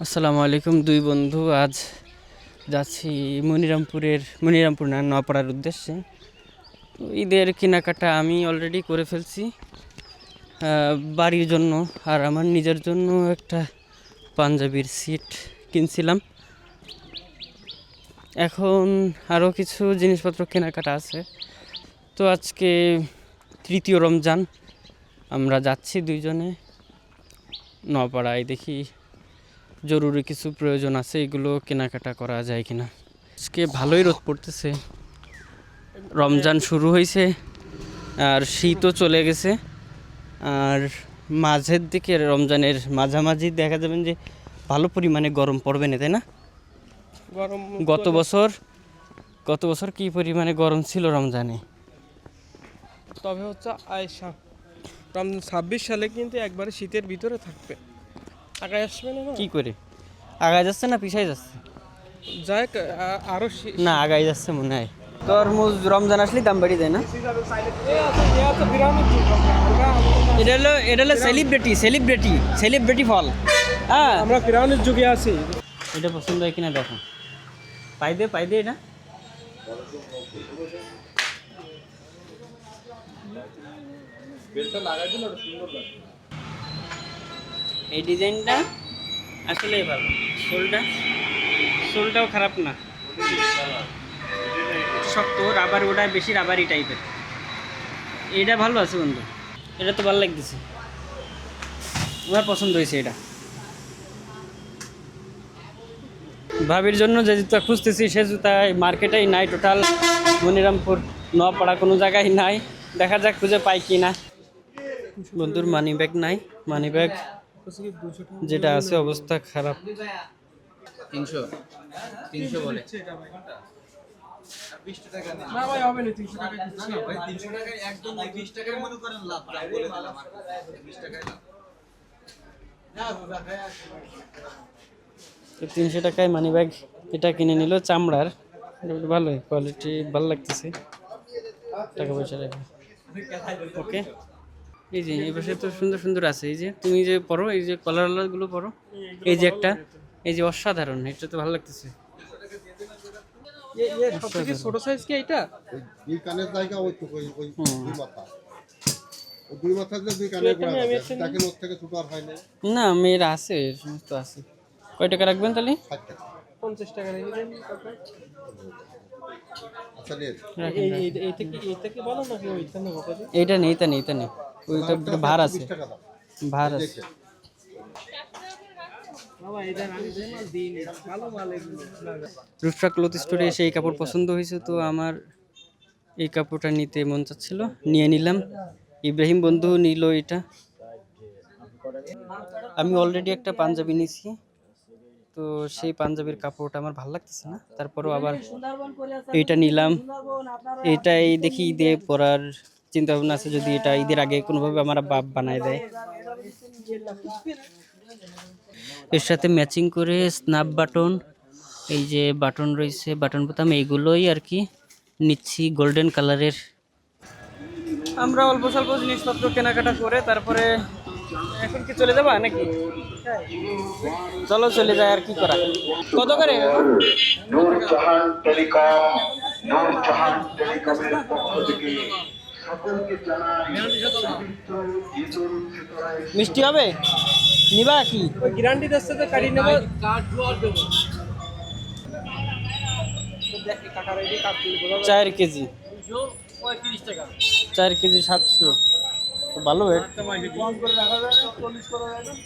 আসসালামু আলাইকুম দুই বন্ধু আজ যাচ্ছি মনিরামপুর না নপাড়ার উদ্দেশ্যে। তো ঈদের কেনাকাটা আমি অলরেডি করে ফেলছি বাড়ির জন্য, আর আমার নিজের জন্য একটা পাঞ্জাবির সিট কিনছিলাম। এখন আরও কিছু জিনিসপত্র কেনাকাটা আছে। তো আজকে তৃতীয় রমজান, আমরা যাচ্ছি দুইজনে নপাড়ায়। দেখি জরুরি কিছু প্রয়োজন আছে, এগুলো কেনাকাটা করা যায় কিনা। আজকে ভালোই রোদ পড়তেছে, রমজান শুরু হয়েছে আর শীতও চলে গেছে। আর মাঝের দিকে রমজানের মাঝামাঝি দেখা যাবেন যে ভালো পরিমাণে গরম পড়বে না, তাই না? গরম গত বছর কি পরিমাণে গরম ছিল রমজানে। তবে হচ্ছে আয়সা রমজান 26 সালে কিন্তু একবারে শীতের ভিতরে থাকবে, আগায় আসবে না। কি করে আগায় যাচ্ছে না পিছাই যাচ্ছে? যাক আরো না আগাই যাচ্ছে মনে হয়। তরমুজ রমজান আসলে দাম বাড়ি দেয় না? এটা হলো সেলিব্রিটি ফল। হ্যাঁ, আমরা ফিরাউনের যুগে আছি। এটা পছন্দ হয় কিনা দেখো। পাই দে এটা এই ডিজাইনটা আসলেই ভালো। সোলটাও খারাপ না, শক্ত রাবার, ওটা বেশি রাবারি টাইপের। এটা ভালো আছে বন্ধু, এটা তো ভালো লাগতেছে, আমার পছন্দ হয়েছে এটা। ভাবির জন্য যে জুতা খুঁজতেছি সে জুতা মার্কেটেই নাই, টোটাল মনিরামপুর নপাড়া কোনো জায়গায় নাই। দেখা যাক খুঁজে পাই কি না। বন্ধুর মানি ব্যাগ নাই, মানি ব্যাগ যেটা আছে অবস্থা খারাপ। 300 বলে। না ভাই হবে না, 300 টাকা দিচ্ছি না ভাই। 300 টাকায় একদম 20 টাকার মনে করেন লাভ, বলে দিলাম 20 টাকায় লাভ। তো 300 টাকায় মানি ব্যাগ এটা কিনে নিল, চামড়ার, ভালোই কোয়ালিটি, ভালো লাগতেছে। টাকা পয়সা রাখবে, ওকে। এই যে এই পাশে তো সুন্দর সুন্দর আছে, এই যে তুমি যে পরো, এই যে কলারগুলো পরো, এই যে একটা, এই যে অসাধারণ, এটা তো ভালো লাগতেছে। সবথেকে ছোট সাইজ কি এটা? দুই কানের জায়গা ওই তো ওই দুই মাথা, ওই দুই মাথা যে দুই কানের গোড়া আছে, তাকে ওর থেকে ছোট আর হয় না। না মেয়েরা আছে, সমস্ত আছে। কয় টাকা রাখবেন তাহলে? 50 টাকা রেখে দেন। আচ্ছা নিয়ে এইটা কি বলো নাকি ওইখানে কথা দিই? এইটা নেই, ওই তো ভার আছে, 20 টাকা দাও। ভার আছে। বাবা এটা আমি যে মাল দিই নি, ভালো মাল এগুলো। রুফট্রাক ক্লথ স্টোরে এসে এই কাপড় পছন্দ হয়েছে, তো আমার এই কাপড়টা নিতে মন চাচ্ছিল, নিয়ে নিলাম। ইব্রাহিম বন্ধু নিল এটা। আমি অলরেডি একটা পাঞ্জাবি নিয়েছি, তো সেই পাঞ্জাবির কাপড়টা আমার ভালো লাগতেছে না, তারপরেও আবার এইটা নিলাম। এটাই দেখি ঈদে পরার চিন্তা ভাবনা আছে, যদি এটা ঈদের আগে কোনোভাবে আমার বাপ বানায় দেয়। এর সাথে ম্যাচিং করে স্ন্যাপ বাটন, এই যে বাটন রয়েছে, বাটন বোতাম, এইগুলোই আর কি নিচ্ছি গোল্ডেন কালারের। আমরা অল্প স্বল্প জিনিসপত্র কেনাকাটা করে তারপরে এখন কি চলে যাবা নাকি? চলো চলে যায়, আর কি করা। কত করে? নূরজাহান টেলিকমের পক্ষ থেকে সকলকে জানাই পবিত্র ঈদুল ফিতরের মিষ্টি হবে, নিবা কি? ওই গ্যারান্টি দিচ্ছে তো কাটি নেব, কাট জোয়ার দেব। তো দেখ কাটা রেডি কাট তুলে বলা 4 কেজি, 35 টাকা। 4 কেজি 700, তো ভালো ওয়েট। কম করে রাখা যায় না, 40 করে রাখা যায়।